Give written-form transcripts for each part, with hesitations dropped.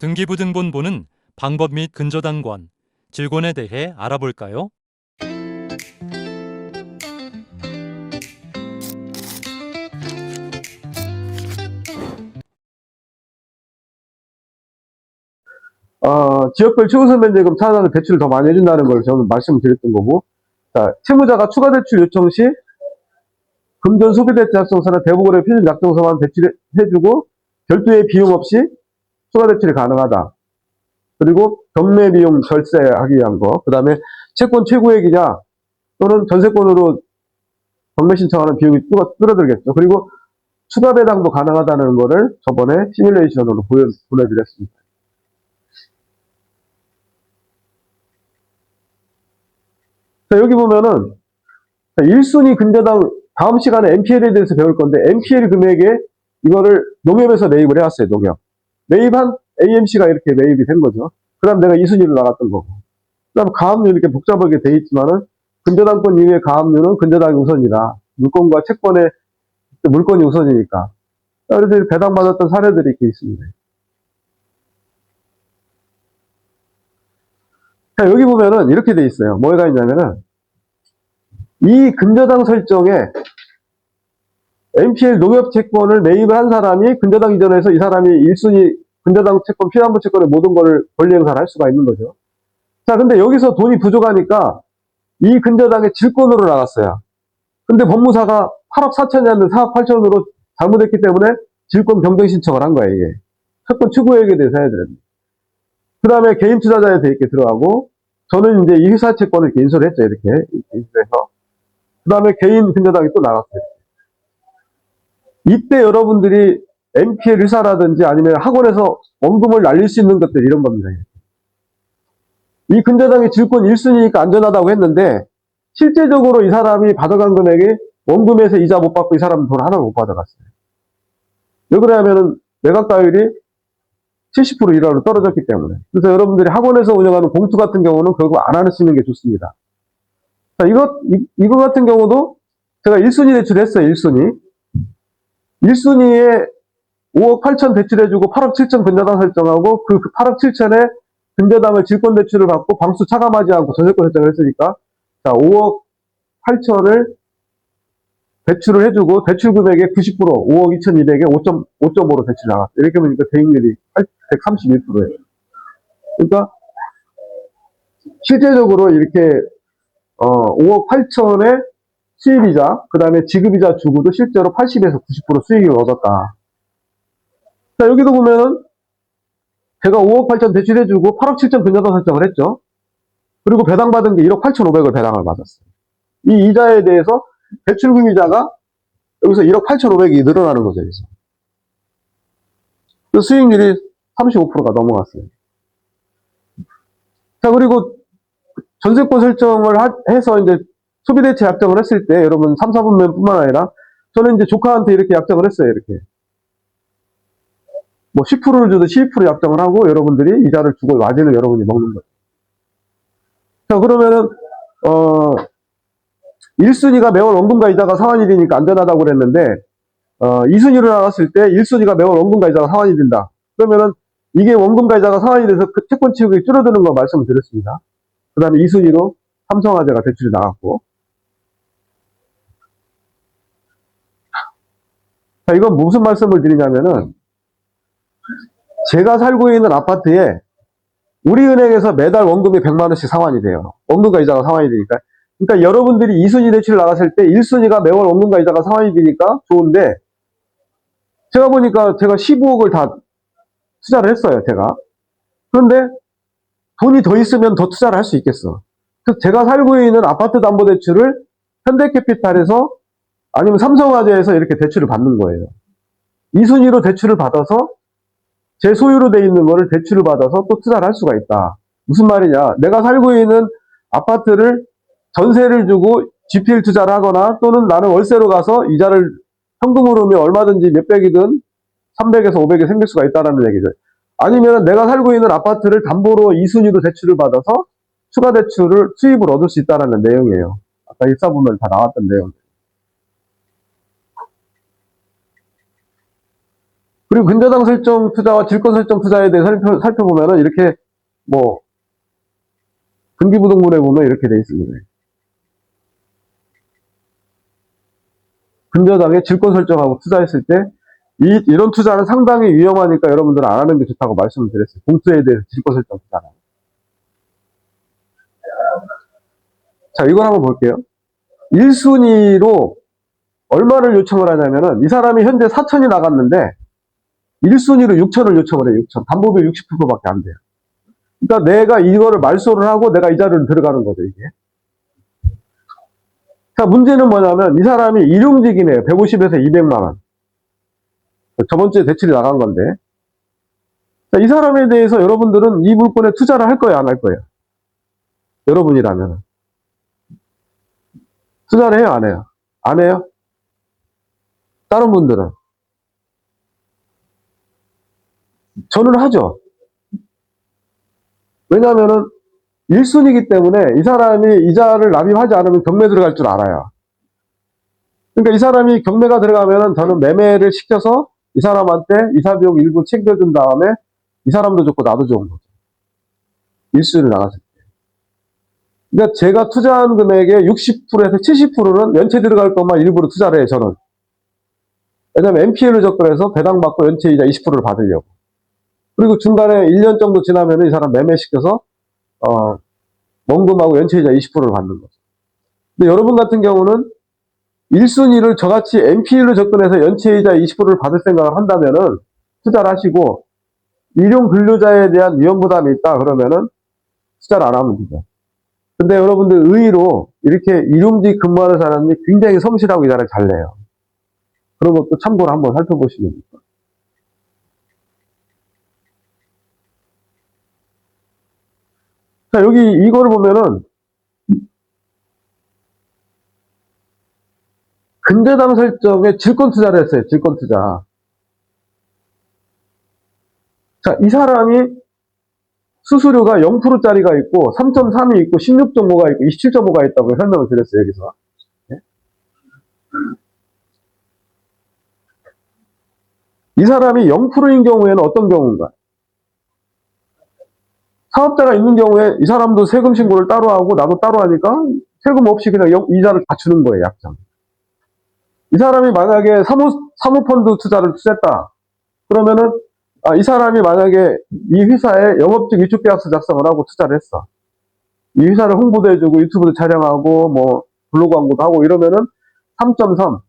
등기부등본 보는 방법 및 근저당권, 질권에 대해 알아볼까요? 지역별 최우선면제금 차단을 대출을 더 많이 해준다는 걸 저는 말씀드렸던 거고, 자, 채무자가 추가 대출 요청 시 금전 소비대체 합성서나 대부분의 표준 약정서만 대출해주고 별도의 비용 없이 추가 대출이 가능하다. 그리고 경매 비용 절세하기 위한 거, 그 다음에 채권 최고액 이자 또는 전세권으로 경매 신청하는 비용이 줄어들겠죠. 그리고 추가 배당도 가능하다는 거를 저번에 시뮬레이션으로 보내드렸습니다. 자, 여기 보면은 1순위 근저당 다음 시간에 NPL에 대해서 배울 건데 NPL 금액에 이거를 농협에서 매입을 해왔어요. 농협. 매입한 AMC가 이렇게 매입이 된 거죠. 그 다음 내가 2순위로 나갔던 거고. 그 다음 가압류 이렇게 복잡하게 돼 있지만은 근저당권 이외의 가압류는 근저당이 우선이다. 물권과 채권의 물권이 우선이니까. 그래서 배당받았던 사례들이 이렇게 있습니다. 자, 여기 보면은 이렇게 돼 있어요. 뭐가 있냐면은 이 근저당 설정에 NPL 농협 채권을 매입을 한 사람이 근저당 이전에서 이 사람이 1순위 근저당 채권, 피난부 채권의 모든 거를 권리 행사를 할 수가 있는 거죠. 자, 근데 여기서 돈이 부족하니까 이 근저당의 질권으로 나갔어요. 근데 법무사가 8억 4천이 아니라 4억 8천으로 잘못했기 때문에 질권 변경 신청을 한 거예요, 이게. 채권 추구액에 대해서 해야 됩니다. 그 다음에 개인 투자자에 대해 이렇게 들어가고, 저는 이제 이 회사 채권을 이렇게 인수를 했죠, 이렇게. 인수해서. 그 다음에 개인 근저당이 또 나갔어요. 이때 여러분들이 NPL 회사라든지 아니면 학원에서 원금을 날릴 수 있는 것들 이런 겁니다. 이 근저당이 질권 1순위니까 안전하다고 했는데 실제적으로 이 사람이 받아간 금액이 원금에서 이자 못 받고 이 사람은 돈 하나 못 받아갔어요. 왜 그러냐면은 매각가율이 70% 이하로 떨어졌기 때문에. 그래서 여러분들이 학원에서 운영하는 공투 같은 경우는 결국 안 하시는 게 좋습니다. 자, 이거 같은 경우도 제가 1순위 대출했어요. 1순위. 1순위에 5억 8천 대출해주고 8억 7천 근저당 설정하고 그 8억 7천에 근저당을 질권 대출을 받고 방수 차감하지 않고 전세권 설정을 했으니까 자 5억 8천을 대출을 해주고 대출 금액의 90% 5억 2,200에 5.5로 대출 나갔어요. 이렇게 보니까 대익률이 131%예요. 그러니까 실제적으로 이렇게 5억 8천에 수입이자 그 다음에 지급이자 주고도 실제로 80에서 90% 수익을 얻었다. 자, 여기도 보면은 제가 5억 8천 대출해주고 8억 7천 근저당 설정을 했죠. 그리고 배당받은 게 1억 8천5백을 배당을 받았어요. 이 이자에 대해서 대출금 이자가 여기서 1억 8천5백이 늘어나는 거죠. 여기서. 그 수익률이 35%가 넘어갔어요. 자, 그리고 전세권 설정을 해서 이제 소비대체 약정을 했을 때 여러분 3, 4분면 뿐만 아니라 저는 이제 조카한테 이렇게 약정을 했어요. 이렇게. 뭐 10%를 줘도 12% 약정을 하고 여러분들이 이자를 주고 마진을 여러분이 먹는 거죠. 자, 그러면은 1순위가 매월 원금과 이자가 상환이 되니까 안전하다고 그랬는데 2순위로 나갔을 때 1순위가 매월 원금과 이자가 상환이 된다. 그러면은 이게 원금과 이자가 상환이 돼서 그 채권 취득이 줄어드는 거 말씀을 드렸습니다. 그 다음에 2순위로 삼성화재가 대출이 나갔고. 자, 이건 무슨 말씀을 드리냐면은 제가 살고 있는 아파트에 우리은행에서 매달 원금이 100만 원씩 상환이 돼요. 원금과 이자가 상환이 되니까. 그러니까 여러분들이 2순위 대출 나갔을 때 1순위가 매월 원금과 이자가 상환이 되니까 좋은데 제가 보니까 제가 15억을 다 투자를 했어요. 제가. 그런데 돈이 더 있으면 더 투자를 할 수 있겠어. 그래서 제가 살고 있는 아파트 담보대출을 현대캐피탈에서 아니면 삼성화재에서 이렇게 대출을 받는 거예요. 2순위로 대출을 받아서 제 소유로 돼 있는 거를 대출을 받아서 또 투자를 할 수가 있다. 무슨 말이냐. 내가 살고 있는 아파트를 전세를 주고 GPL 투자를 하거나 또는 나는 월세로 가서 이자를 현금으로 오면 얼마든지 몇백이든 300에서 500이 생길 수가 있다는 얘기죠. 아니면 내가 살고 있는 아파트를 담보로 2순위로 대출을 받아서 추가 대출을 수입을 얻을 수 있다는 내용이에요. 아까 1사분면 다 나왔던 내용. 그리고 근저당 설정 투자와 질권 설정 투자에 대해 살펴보면은 이렇게 뭐 등기부등본에 보면 이렇게 돼 있습니다. 근저당에 질권 설정하고 투자했을 때 이런 투자는 상당히 위험하니까 여러분들은 안 하는 게 좋다고 말씀을 드렸어요. 공투에 대해서 질권 설정 투자는. 자, 이걸 한번 볼게요. 1순위로 얼마를 요청을 하냐면은 이 사람이 현재 4천이 나갔는데 1순위로 6천을 요청을 해요. 6천. 담보비 60%밖에 안 돼요. 그러니까 내가 이거를 말소를 하고 내가 이자를 들어가는 거죠, 이게. 자, 문제는 뭐냐면 이 사람이 일용직이네요. 150에서 200만 원. 저번 주에 대출이 나간 건데. 자, 이 사람에 대해서 여러분들은 이 물건에 투자를 할 거예요, 안 할 거예요? 여러분이라면. 투자를 해요, 안 해요? 안 해요? 다른 분들은? 저는 하죠. 왜냐면은 1순위이기 때문에 이 사람이 이자를 납입하지 않으면 경매 들어갈 줄 알아요. 그러니까 이 사람이 경매가 들어가면은 저는 매매를 시켜서 이 사람한테 이사비용 일부 챙겨준 다음에 이 사람도 좋고 나도 좋은 거죠. 1순위로 나갔을 때. 그러니까 제가 투자한 금액의 60%에서 70%는 연체 들어갈 것만 일부러 투자를 해요, 저는. 왜냐면 NPL을 접근해서 배당받고 연체 이자 20%를 받으려고. 그리고 중간에 1년 정도 지나면 이 사람 매매시켜서 원금하고 연체이자 20%를 받는 거죠. 근데 여러분 같은 경우는 1순위를 저같이 NPL로 접근해서 연체이자 20%를 받을 생각을 한다면은 투자를 하시고 일용 근로자에 대한 위험부담이 있다 그러면은 투자를 안 하면 되죠. 근데 여러분들 의의로 이렇게 일용직 근무하는 사람이 굉장히 성실하고 이자를 잘 내요. 그런 것도 참고로 한번 살펴보시면 됩니다. 자, 여기 이거를 보면은 근저당 설정에 질권 투자를 했어요. 질권 투자. 자, 이 사람이 수수료가 0%짜리가 있고 3.3이 있고 16.5가 있고 27.5가 있다고 설명을 드렸어요. 여기서. 네? 이 사람이 0%인 경우에는 어떤 경우인가? 사업자가 있는 경우에 이 사람도 세금 신고를 따로 하고 나도 따로 하니까 세금 없이 그냥 이자를 다 주는 거예요. 약정. 이 사람이 만약에 사모펀드 투자를 투자했다. 그러면은 이 사람이 만약에 이 회사에 영업직 위촉계약서 작성을 하고 투자를 했어. 이 회사를 홍보도 해주고 유튜브도 촬영하고 뭐 블로그 광고도 하고 이러면은 3.3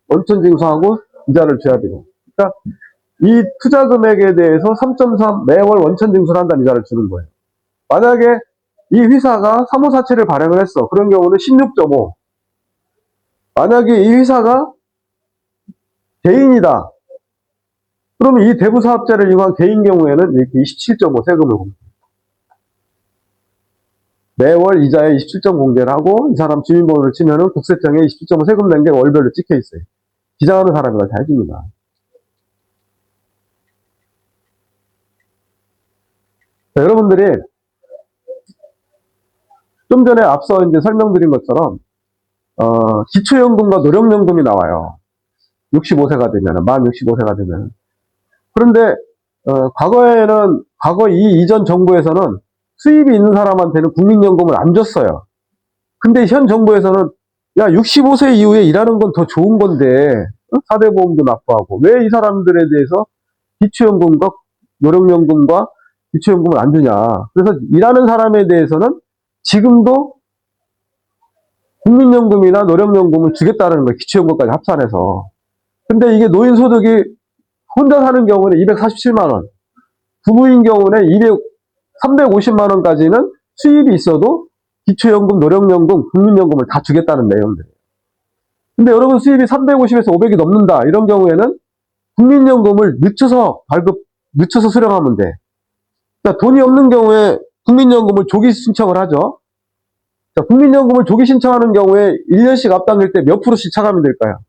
원천징수하고 이자를 줘야 되고. 그러니까 이 투자 금액에 대해서 3.3 매월 원천징수를 한다는 이자를 주는 거예요. 만약에 이 회사가 사무사채를 발행을 했어. 그런 경우는 16.5. 만약에 이 회사가 개인이다. 그러면 이 대부 사업자를 이용한 개인 경우에는 이렇게 27.5 세금을 공제. 매월 이자에 27점 공제를 하고 이 사람 주민번호를 치면은 국세청에 27.5 세금 낸 게 월별로 찍혀 있어요. 기장하는 사람이 다 해줍니다. 자, 여러분들이 좀 전에 앞서 이제 설명드린 것처럼 기초연금과 노령연금이 나와요. 65세가 되면, 만 65세가 되면. 그런데 과거 이전 정부에서는 수입이 있는 사람한테는 국민연금을 안 줬어요. 근데 현 정부에서는 야 65세 이후에 일하는 건 더 좋은 건데 4대 보험도 납부하고 왜 이 사람들에 대해서 기초연금과 노령연금과 기초연금을 안 주냐. 그래서 일하는 사람에 대해서는 지금도 국민연금이나 노령연금을 주겠다는 거예요. 기초연금까지 합산해서. 근데 이게 노인소득이 혼자 사는 경우는 247만 원, 부부인 경우는 350만 원까지는 수입이 있어도 기초연금, 노령연금, 국민연금을 다 주겠다는 내용들이에요. 근데 여러분 수입이 350에서 500이 넘는다. 이런 경우에는 국민연금을 늦춰서 수령하면 돼. 그러니까 돈이 없는 경우에 국민연금을 조기 신청을 하죠. 자, 국민연금을 조기 신청하는 경우에 1년씩 앞당길 때 몇 프로씩 차감이 될까요?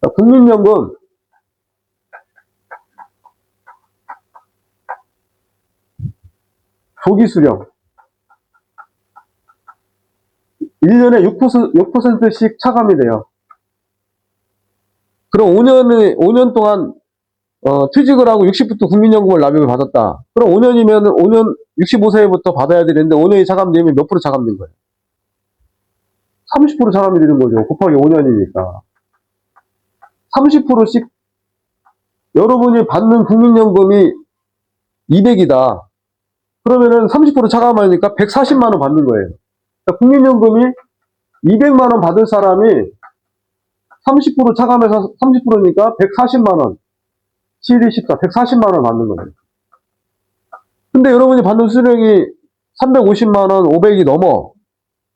자, 국민연금 조기 수령 1년에 6%씩 차감이 돼요. 그럼 5년 동안 퇴직을 하고 60부터 국민연금을 납입을 받았다. 그럼 5년이면 5년 65세부터 받아야 되는데 5년이 차감되면 몇 프로 차감된 거예요? 30% 차감이 되는 거죠. 곱하기 5년이니까. 30%씩 여러분이 받는 국민연금이 200이다. 그러면은 30% 차감하니까 140만 원 받는 거예요. 그러니까 국민연금이 200만 원 받을 사람이 30% 차감해서 30%니까 140만 원. 7, 14, 140만 원 받는 거예요. 근데 여러분이 받는 수령이 350만 원, 500이 넘어.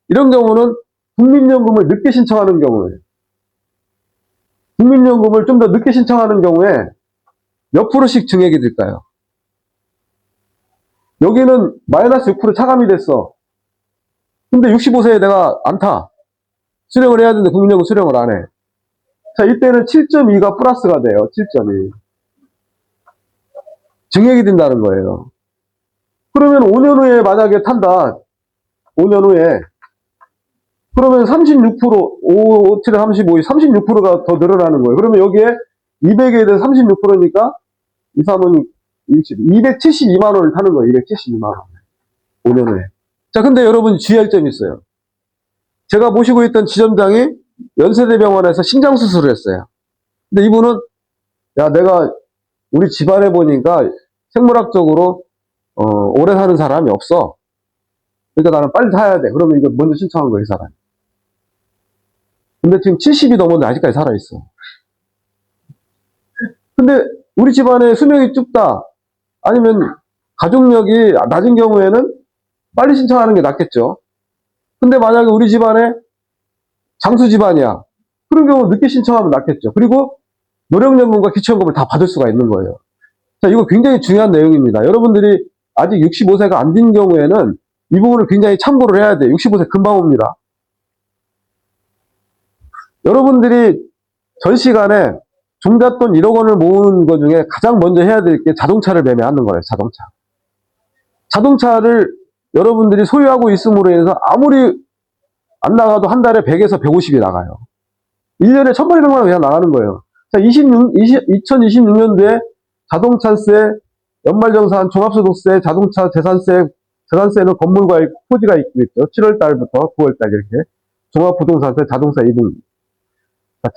이런 경우는 국민연금을 늦게 신청하는 경우에, 국민연금을 좀 더 늦게 신청하는 경우에 몇 프로씩 증액이 될까요? 여기는 마이너스 6% 차감이 됐어. 근데 65세에 내가 안 타. 수령을 해야 되는데 국민연금 수령을 안 해. 자, 이때는 7.2가 플러스가 돼요. 7.2. 증액이 된다는 거예요. 그러면 5년 후에 만약에 탄다. 5년 후에. 그러면 36%, 5, 7에 35, 36%가 더 늘어나는 거예요. 그러면 여기에 200에 대해 36%니까 2, 3은 272만 원을 타는 거예요. 272만 원. 5년 후에. 자, 근데 여러분 주의할 점이 있어요. 제가 모시고 있던 지점장이 연세대병원에서 신장수술을 했어요. 근데 이분은, 야, 내가 우리 집안에 보니까 생물학적으로, 오래 사는 사람이 없어. 그러니까 나는 빨리 타야 돼. 그러면 이거 먼저 신청한 거예요, 이 사람이. 근데 지금 70이 넘었는데 아직까지 살아있어. 근데 우리 집안에 수명이 좁다. 아니면 가족력이 낮은 경우에는 빨리 신청하는 게 낫겠죠. 근데 만약에 우리 집안에 장수 집안이야. 그런 경우 늦게 신청하면 낫겠죠. 그리고 노령연금과 기초연금을 다 받을 수가 있는 거예요. 자, 이거 굉장히 중요한 내용입니다. 여러분들이 아직 65세가 안 된 경우에는 이 부분을 굉장히 참고를 해야 돼요. 65세 금방 옵니다. 여러분들이 전 시간에 종잣돈 1억 원을 모으는 것 중에 가장 먼저 해야 될 게 자동차를 매매하는 거예요. 자동차. 자동차를 여러분들이 소유하고 있음으로 인해서 아무리 안 나가도 한 달에 100에서 150이 나가요. 1년에 1,800만 원 그냥 나가는 거예요. 자, 2026년도에 자동차세, 연말정산, 종합소득세, 자동차 재산세, 재산세는 건물과 토지가 있겠죠. 7월 달부터 9월 달 이렇게. 종합부동산세, 자동차 2등.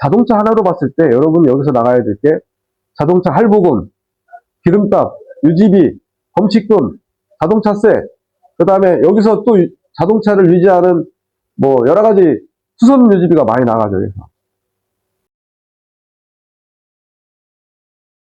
자동차 하나로 봤을 때 여러분 여기서 나가야 될 게 자동차 할부금, 기름값, 유지비, 범칙금, 자동차세, 그 다음에 여기서 또 자동차를 유지하는 뭐 여러 가지 수선 유지비가 많이 나가죠. 그래서